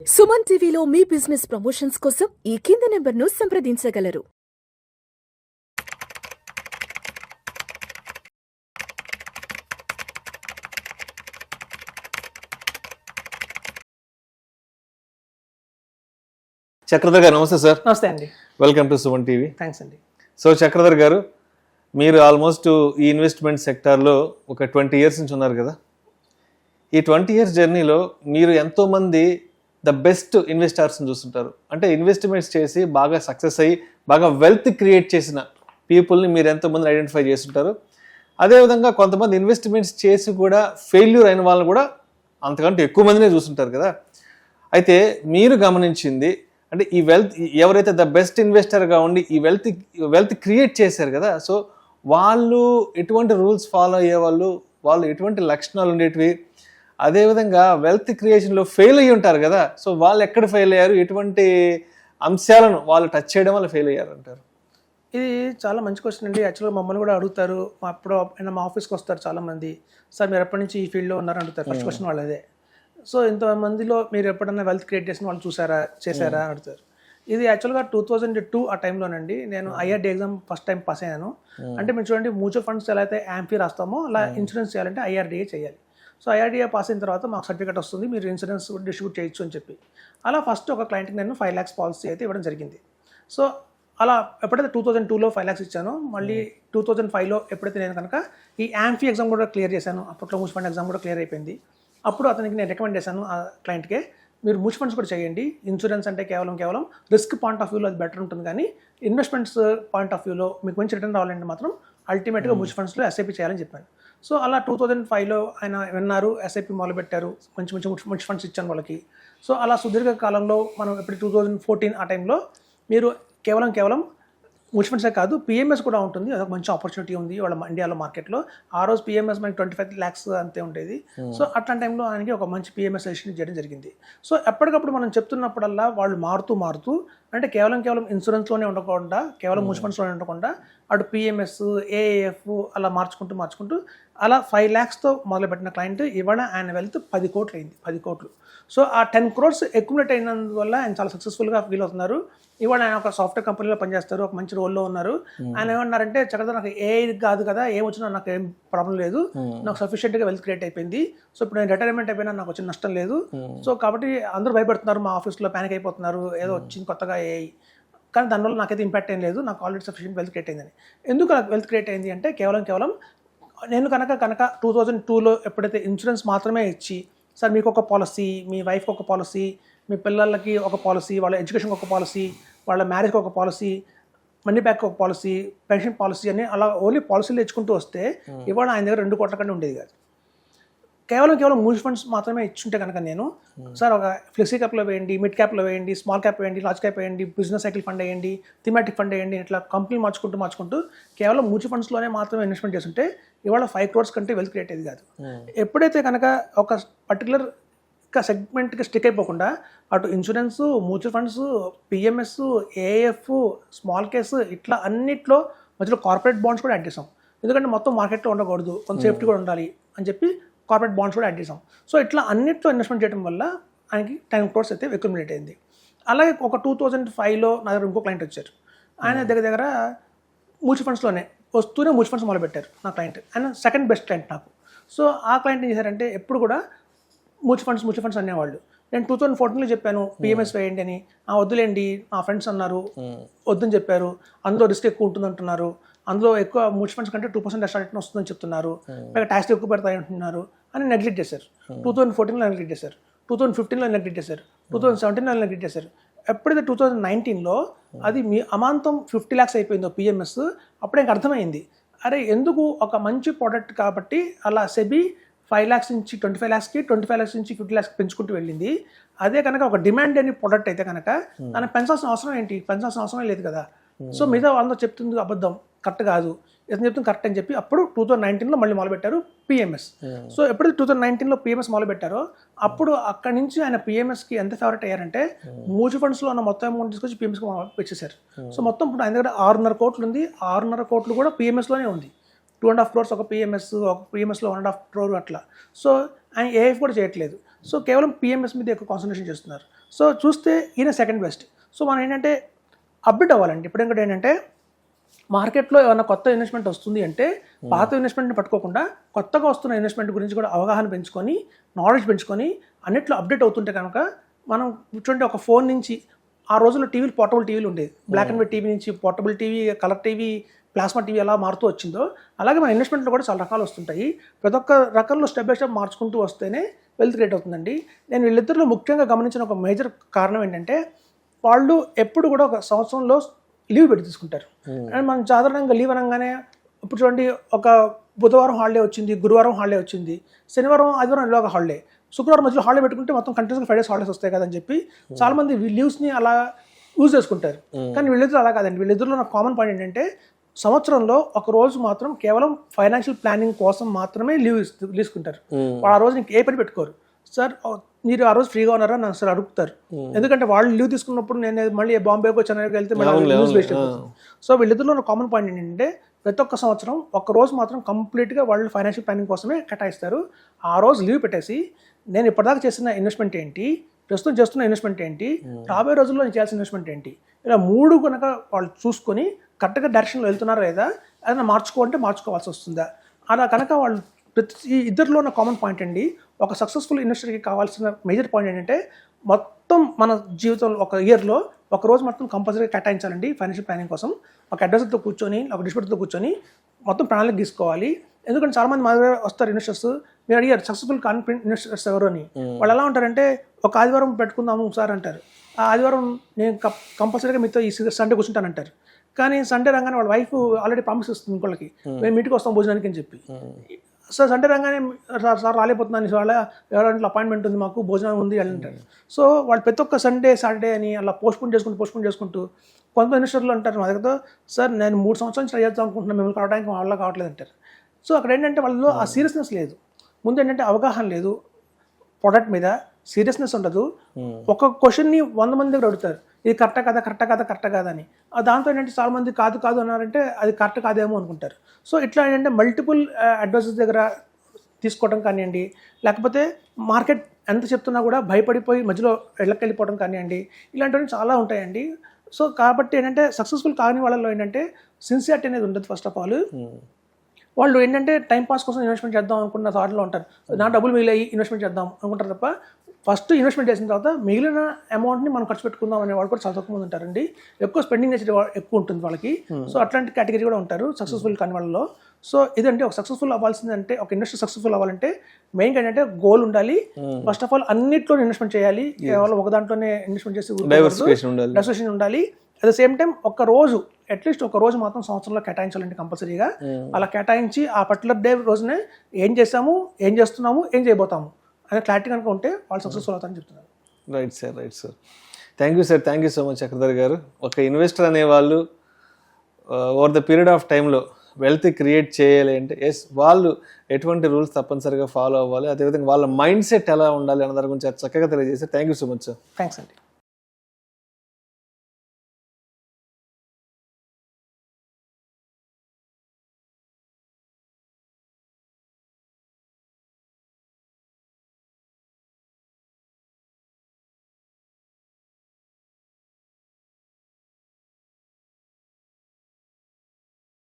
సుమన్ టీవీలో మీ business promotions కోసం ఈ కింది నెంబర్ను సంప్రదించగలరు. చక్రధర్ గారు నమస్తే సార్. నమస్తే అండి. Welcome to Suman TV. Thanks అండి. సో చక్రధర్ గారు, మీరు ఆల్మోస్ట్ ఈ ఇన్వెస్ట్మెంట్ సెక్టార్లో ఒక 20 ఇయర్స్ నుంచి ఉన్నారు కదా. ఈ 20 ఇయర్స్ జర్నీలో మీరు ఎంతోమంది ద బెస్ట్ ఇన్వెస్టర్స్ని చూస్తుంటారు. అంటే ఇన్వెస్ట్మెంట్స్ చేసి బాగా సక్సెస్ అయ్యి బాగా వెల్త్ క్రియేట్ చేసిన పీపుల్ని మీరు ఎంతోమంది ఐడెంటిఫై చేస్తుంటారు. అదేవిధంగా కొంతమంది ఇన్వెస్ట్మెంట్స్ చేసి కూడా ఫెయిల్యూర్ అయిన వాళ్ళని కూడా అంతకంటే ఎక్కువ మందినే చూస్తుంటారు కదా. అయితే మీరు గమనించింది అంటే ఈ వెల్త్ ఎవరైతే ద బెస్ట్ ఇన్వెస్టర్గా ఉండి ఈ వెల్త్ క్రియేట్ చేశారు కదా, సో వాళ్ళు ఎటువంటి రూల్స్ ఫాలో అయ్యేవాళ్ళు, వాళ్ళు ఎటువంటి లక్షణాలు ఉండేటివి, అదేవిధంగా వెల్త్ క్రియేషన్లో ఫెయిల్ అయ్యి ఉంటారు కదా, సో వాళ్ళు ఎక్కడ ఫెయిల్ అయ్యారు, ఎటువంటి అంశాలను వాళ్ళు టచ్ చేయడం వల్ల ఫెయిల్ అయ్యారు అంటారు? ఇది చాలా మంచి క్వశ్చన్ అండి. యాక్చువల్గా మమ్మల్ని కూడా అడుగుతారు. అప్పుడు మా ఆఫీస్కి వస్తారు చాలామంది. సార్ మీరు ఎప్పటి నుంచి ఈ ఫీల్డ్లో ఉన్నారని అడుగుతారు. ఫస్ట్ క్వశ్చన్ వాళ్ళదే. సో ఇంతమందిలో మీరు ఎప్పుడన్నా వెల్త్ క్రియేట్ చేసిన వాళ్ళు చేశారా అని అడుగుతారు. ఇది యాక్చువల్గా 2002 ఆ టైంలోనండి నేను IRD exam first time pass అయ్యాను. అంటే మీరు చూడండి, మ్యూచువల్ ఫండ్స్ ఎలా అయితే యాంఫీ రాస్తామో అలా ఇన్సూరెన్స్ చేయాలంటే ఐఆర్డీఏ చేయాలి. సో ఐఆర్డీఏ పాస్ అయిన తర్వాత మాకు సర్టిఫికేట్ వస్తుంది, మీరు ఇన్సూరెన్స్ డిస్ట్రిబ్యూట్ చేయొచ్చు అని చెప్పి. అలా ఫస్ట్ ఒక క్లయింట్కి నేను 5 lakhs పాలసీ అయితే ఇవ్వడం జరిగింది. సో అలా ఎప్పుడైతే 2002లో 5 lakhs ఇచ్చానో, మళ్ళీ 2005లో ఎప్పుడైతే నేను కనుక ఈ యాంఫీ ఎగ్జామ్ కూడా క్లియర్ చేశాను, అప్పట్లో మ్యూచువల్ ఫండ్ ఎగ్జామ్ కూడా క్లియర్ అయిపోయింది. అప్పుడు అతనికి నేను రికమెండ్ చేశాను ఆ క్లయింట్కే, మీరు మ్యూచువల్ ఫండ్స్ కూడా చేయండి. ఇన్సూరెన్స్ అంటే కేవలం రిస్క్ పాయింట్ ఆఫ్ వ్యూలో అది బెటర్ ఉంటుంది, కానీ ఇన్వెస్ట్మెంట్స్ పాయింట్ ఆఫ్ వ్యూలో మీకు మంచి రిటర్న్ రావాలంటే మాత్రం అల్టిమేట్గా మ్యూచువల్ ఫండ్స్లో ఎస్ఐపి చేయాలని చెప్పాను. సో అలా 2005లో ఆయన విన్నారు, ఎస్ఐపి మొదలుపెట్టారు, మంచి మ్యూచువల్ ఫండ్స్ ఇచ్చాను వాళ్ళకి. సో అలా సుదీర్ఘ కాలంలో మనం ఇప్పుడు 2014 ఆ టైంలో మీరు కేవలం మ్యూచువల్ ఫండ్సే కాదు, పిఎంఎస్ కూడా ఉంటుంది. అదొక మంచి ఆపర్చునిటీ ఉంది వాళ్ళ ఇండియాలో మార్కెట్లో. ఆ రోజు పిఎంఎస్ మనకి 25 lakhs అంతే ఉండేది. సో అట్లాంటి టైంలో ఆయనకి ఒక మంచి పిఎంఎస్ సజెషన్ చేయడం జరిగింది. సో ఎప్పటికప్పుడు మనం చెప్తున్నప్పుడల్లా వాళ్ళు మారుతూ అంటే కేవలం ఇన్సూరెన్స్లోనే ఉండకుండా, కేవలం మ్యూచువల్ ఫండ్స్లోనే ఉండకుండా అటు పిఎంఎస్, ఏఏఎఫ్ అలా మార్చుకుంటూ అలా 5 lakhsతో మొదలుపెట్టిన క్లయింట్ ఇవాళ ఆయన వెల్త్ 10 కోట్లు అయింది. 10 కోట్లు. సో ఆ 10 crores అక్యుములేట్ అయినందువల్ల ఆయన చాలా సక్సెస్ఫుల్గా ఫీల్ అవుతున్నారు. ఇవాళ ఆయన ఒక సాఫ్ట్వేర్ కంపెనీలో పనిచేస్తారు, ఒక మంచి రోల్లో ఉన్నారు. ఆయన ఏమన్నారంటే, చక్కగా నాకు ఏ కాదు కదా, ఏమొచ్చినా నాకు ఏం ప్రాబ్లం లేదు, నాకు సఫిషియెంట్గా వెల్త్ క్రియేట్ అయిపోయింది. సో ఇప్పుడు నేను రిటైర్మెంట్ అయిపోయినా నాకు వచ్చిన నష్టం లేదు. సో కాబట్టి అందరూ భయపడుతున్నారు, మా ఆఫీస్లో ప్యానిక్ అయిపోతున్నారు, ఏదో వచ్చింది కొత్తగా కానీ దానివల్ల నాకైతే ఇంపాక్ట్ ఏం లేదు, నాకు ఆల్రెడీ సఫిషియెంట్ వెల్త్ క్రియేట్ అయిందని. ఎందుకు నాకు వెల్త్ క్రియేట్ అయింది అంటే కేవలం నేను కనుక 2002లో ఎప్పుడైతే ఇన్సూరెన్స్ మాత్రమే ఇచ్చి, సార్ మీకు ఒక పాలసీ, మీ వైఫ్కి ఒక పాలసీ, మీ పిల్లలకి ఒక పాలసీ, వాళ్ళ ఎడ్యుకేషన్కి ఒక పాలసీ, వాళ్ళ మ్యారేజ్కి ఒక పాలసీ, మనీ బ్యాక్కి ఒక పాలసీ, పెన్షన్ పాలసీ అని అలా ఓన్లీ పాలసీలు తెచ్చుకుంటూ వస్తే ఇవాళ ఆయన దగ్గర 2 కోట్ల కంటే ఉండేది కాదు. కేవలం మ్యూచువల్ ఫండ్స్ మాత్రమే ఇచ్చుంటే కనుక నేను, సార్ ఒక ఫ్లెక్సీ క్యాప్లో వేయండి, మిడ్ క్యాప్లో వేయండి, స్మాల్ క్యాప్ వేయండి, లార్జ్ క్యాప్ వేయండి, బిజినెస్ సైకిల్ ఫండ్ వేయండి, థీమాటిక్ ఫండ్ వేయండి, ఇట్లా కంపెనీ మార్చుకుంటూ కేవలం మ్యూచువల్ ఫండ్స్లోనే మాత్రమే ఇన్వెస్ట్మెంట్ చేస్తుంటే ఇవాళ 5 crores కంటే వెల్త్ క్రియేట్ అయ్యేది కాదు. ఎప్పుడైతే కనుక ఒక పర్టికులర్ సెగ్మెంట్కి స్టిక్ అయిపోకుండా అటు insurance, mutual funds, PMS, AF, small case ఇట్లా అన్నిట్లో మధ్యలో కార్పొరేట్ బాండ్స్ కూడా యాడ్ చేసాం. ఎందుకంటే మొత్తం మార్కెట్లో ఉండకూడదు, కొంత సేఫ్టీ కూడా ఉండాలి అని చెప్పి కార్పొరేట్ బాండ్స్ కూడా యాడ్ చేసాం. సో ఇట్లా అన్నిట్లో ఇన్వెస్ట్మెంట్ చేయడం వల్ల ఆయనకి 10 crores అయితే అక్యుములేట్ అయింది. అలాగే ఒక 2005లో నా దగ్గర ఇంకో క్లయింట్ వచ్చారు. ఆయన దగ్గర మ్యూచువల్ ఫండ్స్లోనే వస్తూనే మ్యూచువల్ ఫండ్స్ మొదలుపెట్టారు నా క్లయింట్. ఆయన సెకండ్ బెస్ట్ క్లయింట్ నాకు. సో ఆ క్లయింట్ ఏం చేశారంటే, ఎప్పుడు కూడా మ్యూచువల్ ఫండ్స్ అనేవాళ్ళు. నేను 2014లో చెప్పాను పిఎంఎస్ వేయండి అని, వద్దులేండి మా ఫ్రెండ్స్ అన్నారు, వద్దని చెప్పారు, అందులో రిస్క్ ఎక్కువ ఉంటుంది అంటున్నారు, అందులో ఎక్కువ మ్యూచువల్ ఫండ్స్ కంటే 2% ఎక్స్ట్రా రిటర్న్ వస్తుందని చెప్తున్నారు, పైగా ట్యాక్స్ ఎక్కువ పెడతాయి అంటున్నారు అని నెగ్లెక్ట్ చేశారు. 2014లో నెగ్లెక్ట్ చేశారు, 2015లో నెగ్లెక్ట్ చేశారు, 2017లో నెగ్లెక్ట్ చేశారు. ఎప్పుడైతే 2019లో అది మీ అమాంతం 50 lakhs అయిపోయిందో పిఎంఎస్, అప్పుడే నాకు అర్థమైంది, అరే ఎందుకు ఒక మంచి ప్రోడక్ట్ కాబట్టి అలా సెబీ 5 lakhs నుంచి 25 lakhsకి, 25 lakhs నుంచి 50 lakhsకి పెంచుకుంటూ వెళ్ళింది. అదే కనుక ఒక డిమాండ్ అని ప్రోడక్ట్ అయితే కనుక దాన్ని పెంచాల్సిన అవసరం లేదు కదా. సో మిగతా వాళ్ళతో చెప్తుంది అబద్ధం, కరెక్ట్ కాదు, ఇతను చెప్తుంది కరెక్ట్ అని చెప్పి అప్పుడు 2019లో మళ్ళీ మొదలుపెట్టారు పిఎంఎస్. సో ఎప్పుడైతే 2019లో పిఎంఎస్ మొదలుపెట్టారో అప్పుడు అక్కడి నుంచి ఆయన పిఎంఎస్కి ఎంత ఫేవరెట్ అయ్యారంటే, మ్యూచువల్ ఫండ్స్లో ఉన్న మొత్తం అమౌంట్ తీసుకొచ్చి పిఎంఎస్కి పెట్టేశారు. సో మొత్తం ఇప్పుడు ఆయన దగ్గర 6.5 crores ఉంది. 6.5 crores కూడా పిఎంఎస్లోనే ఉంది. 2.5 crores ఒక పిఎంఎస్లో 1.5 crore అట్లా. సో ఆయన ఏఎఫ్ కూడా చేయట్లేదు. సో కేవలం పిఎంఎస్ మీద ఎక్కువ కాన్సన్ట్రేషన్ చేస్తున్నారు. సో చూస్తే ఈయన సెకండ్ బెస్ట్. సో మనం ఏంటంటే అప్డేట్ అవ్వాలండి. ఇప్పుడు ఇంకోటి ఏంటంటే మార్కెట్లో ఏమైనా కొత్త ఇన్వెస్ట్మెంట్ వస్తుంది అంటే పాత ఇన్వెస్ట్మెంట్ని పట్టుకోకుండా కొత్తగా వస్తున్న ఇన్వెస్ట్మెంట్ గురించి కూడా అవగాహన పెంచుకొని నాలెడ్జ్ పెంచుకొని అన్నిట్లో అప్డేట్ అవుతుంటే కనుక మనం చూడండి, ఒక ఫోన్ నుంచి ఆ రోజుల్లో టీవీలు పోర్టబుల్ టీవీలు ఉండేది. బ్లాక్ అండ్ వైట్ టీవీ నుంచి portable TV, colour TV, plasma TV ఎలా మారుతూ వచ్చిందో అలాగే మన ఇన్వెస్ట్మెంట్లో కూడా చాలా రకాలు వస్తుంటాయి. ప్రతి ఒక్క రకంలో స్టెప్ బై స్టెప్ మార్చుకుంటూ వస్తేనే వెల్త్ క్రియేట్ అవుతుందండి. నేను వీళ్ళిద్దరిలో ముఖ్యంగా గమనించిన ఒక మేజర్ కారణం ఏంటంటే వాళ్ళు ఎప్పుడు కూడా ఒక సంవత్సరంలో లీవ్ పెట్టి తీసుకుంటారు. అండ్ మనం సాధారణంగా లీవ్ అనగానే ఇప్పుడు చూడండి, ఒక బుధవారం హాలిడే వచ్చింది, గురువారం హాలిడే వచ్చింది, శనివారం ఆదివారం ఇలాగ హాలిడే, శుక్రవారం మధ్యలో హాలిడే పెట్టుకుంటే మొత్తం కంటిన్యూస్గా 5 days హాలిడేస్ వస్తాయి కదని చెప్పి చాలామంది లీవ్స్ని అలా యూజ్ చేసుకుంటారు. కానీ వీళ్ళిద్దరు అలా కాదండి. వీళ్ళిద్దరిలో నాకు కామన్ పాయింట్ ఏంటంటే సంవత్సరంలో ఒక రోజు మాత్రం కేవలం ఫైనాన్షియల్ ప్లానింగ్ కోసం మాత్రమే లీవ్ తీసుకుంటారు. ఆ రోజు నీకు ఏ పని పెట్టుకోరు. సార్ మీరు ఆ రోజు ఫ్రీగా ఉన్నారా నాకు సార్ అడుగుతారు. ఎందుకంటే వాళ్ళు లీవ్ తీసుకున్నప్పుడు నేను మళ్ళీ బాంబేకో చెన్నైకి వెళ్తే మళ్ళీ లీవ్స్ వేస్ట్ అయిపోతుంది. సో వీళ్ళిద్దరిలో ఉన్న కామన్ పాయింట్ ఏంటంటే ప్రతి ఒక్క సంవత్సరం ఒక రోజు మాత్రం కంప్లీట్గా వాళ్ళు ఫైనాన్షియల్ ప్లానింగ్ కోసమే కేటాయిస్తారు. ఆ రోజు లీవ్ పెట్టేసి నేను ఇప్పటిదాకా చేసిన ఇన్వెస్ట్మెంట్ ఏంటి, ప్రస్తుతం చేస్తున్న ఇన్వెస్ట్మెంట్ ఏంటి, రాబోయే రోజుల్లో నేను చేయాల్సిన ఇన్వెస్ట్మెంట్ ఏంటి, ఇలా 3 కనుక వాళ్ళు చూసుకొని కరెక్ట్గా డైరెక్షన్లో వెళ్తున్నారా లేదా, ఏదైనా మార్చుకోవాల్సి వస్తుందా, అలా కనుక వాళ్ళు ఈ ఇద్దరిలో ఉన్న కామన్ పాయింట్ అండి. ఒక సక్సెస్ఫుల్ ఇన్వెస్టర్కి కావాల్సిన మేజర్ పాయింట్ ఏంటంటే మొత్తం మన జీవితంలో ఒక ఇయర్లో ఒక రోజు మొత్తం కంపల్సరీగా కేటాయించాలండి ఫైనాన్షియల్ ప్లానింగ్ కోసం. ఒక అడ్వైజర్తో కూర్చొని, ఒక డిస్ట్రిబ్యూటర్తో కూర్చొని మొత్తం ప్రణాళిక తీసుకోవాలి. ఎందుకంటే చాలామంది మా దగ్గర వస్తారు ఇన్వెస్టర్స్. మీరు అడిగారు సక్సెస్ఫుల్ కాన్ఫిడెంట్ ఇన్వెస్టర్స్ ఎవరు అని. వాళ్ళు ఎలా ఉంటారంటే ఒక ఆదివారం పెట్టుకుందాము సార్ అంటారు. ఆ ఆదివారం నేను కంపల్సరీగా మీతో ఈ సండే కూర్చుంటానంటారు. కానీ సండే రాగానే వాళ్ళ వైఫ్ ఆల్రెడీ ప్రామిస్ ఇస్తుంది ఇంకోళ్ళకి, మేము ఇంటికి వస్తాం భోజనానికి అని చెప్పి. సార్ సండే రాగానే సార్ రాలేకపోతున్నాను, వాళ్ళ ఎవరంటే అపాయింట్మెంట్ ఉంది, మాకు భోజనం ఉంది అని అంటారు. సో వాళ్ళు ప్రతి ఒక్క సండే సాటర్డే అని అలా పోస్ట్పోన్ చేసుకుంటూ కొంతమంది ఇన్వెస్టర్లు అంటారు మా దగ్గర, సార్ నేను 3 సంవత్సరాల నుంచి ట్రై చేద్దాం అనుకుంటున్నాను, మిమ్మల్ని కావడానికి వాళ్ళ కావట్లేదు అంటారు. సో అక్కడ ఏంటంటే వాళ్ళలో ఆ సీరియస్నెస్ లేదు. ముందు ఏంటంటే అవగాహన లేదు, ప్రొడక్ట్ మీద సీరియస్నెస్ ఉండదు. ఒక క్వశ్చన్ని 100 మంది దగ్గర అడుగుతారు, ఇది కరెక్టా కాదా అని. దాంతో ఏంటంటే చాలా మంది కాదు అన్నారంటే అది కరెక్ట్ కాదేమో అనుకుంటారు. సో ఇట్లా ఏంటంటే మల్టిపుల్ అడ్వైజర్స్ దగ్గర తీసుకోవడం కానివ్వండి, లేకపోతే మార్కెట్ ఎంత చెప్తున్నా కూడా భయపడిపోయి మధ్యలో వెళ్ళిపోవడం కానివ్వండి, ఇలాంటివన్నీ చాలా ఉంటాయండి. సో కాబట్టి ఏంటంటే సక్సెస్ఫుల్ కాని వాళ్ళలో ఏంటంటే సిన్సియారిటీ అనేది ఉండదు. ఫస్ట్ ఆఫ్ ఆల్ వాళ్ళు ఏంటంటే టైం పాస్ కోసం ఇన్వెస్ట్మెంట్ చేద్దాం అనుకున్న థాట్లో ఉంటారు. నా డబ్బులు మిగిలిన ఇన్వెస్ట్మెంట్ చేద్దాం అనుకుంటారు తప్ప ఫస్ట్ ఇన్వెస్ట్మెంట్ చేసిన తర్వాత మిగిలిన అమౌంట్ని మనం ఖర్చు పెట్టుకుందాం అనే వాళ్ళు కూడా చాలా తక్కువ మంది ఉంటారండి. ఎక్కువ స్పెండింగ్ నేచర్ ఎక్కువ ఉంటుంది వాళ్ళకి. సో అట్లాంటి కేటగిరీ కూడా ఉంటారు సక్సెస్ఫుల్ కాని వాళ్ళలో. సో ఇదంటే ఒక సక్సెస్ఫుల్ అవ్వాల్సిందంటే, ఒక ఇన్వెస్టర్ సక్సెస్ఫుల్ అవ్వాలంటే మెయిన్గా ఏంటంటే గోల్ ఉండాలి. ఫస్ట్ ఆఫ్ ఆల్ అన్నిట్లో ఇన్వెస్ట్మెంట్ చేయాలి, కేవలం ఒక దాంట్లోనే ఇన్వెస్ట్మెంట్ చేసి డైవర్సిఫికేషన్ ఉండాలి. At the same time at least ఒక రోజు మాత్రం సంవత్సరంలో కేటాయించాలండి కంపల్సరీగా. అలా కేటాయించి ఆ పర్టికులర్ డే రోజునే ఏం చేస్తాము, ఏం చేస్తున్నాము, ఏం చేయబోతాము అనే క్లారిటీ కనుక ఉంటే వాళ్ళు సక్సెస్ఫుల్ అవుతారని చెప్తున్నారు. Right sir. Thank you so much Chakradhar గారు. ఒక ఇన్వెస్టర్ అనేవాళ్ళు ఓవర్ ద పీరియడ్ ఆఫ్ టైంలో వెల్త్ క్రియేట్ చేయాలి అంటే వాళ్ళు ఎటువంటి రూల్స్ తప్పనిసరిగా ఫాలో అవ్వాలి, అదేవిధంగా వాళ్ళ మైండ్ సెట్ ఎలా ఉండాలి అన్న దాని గురించి చక్కగా తెలియజేశారు. Thank you so much sir. Thanks అండి.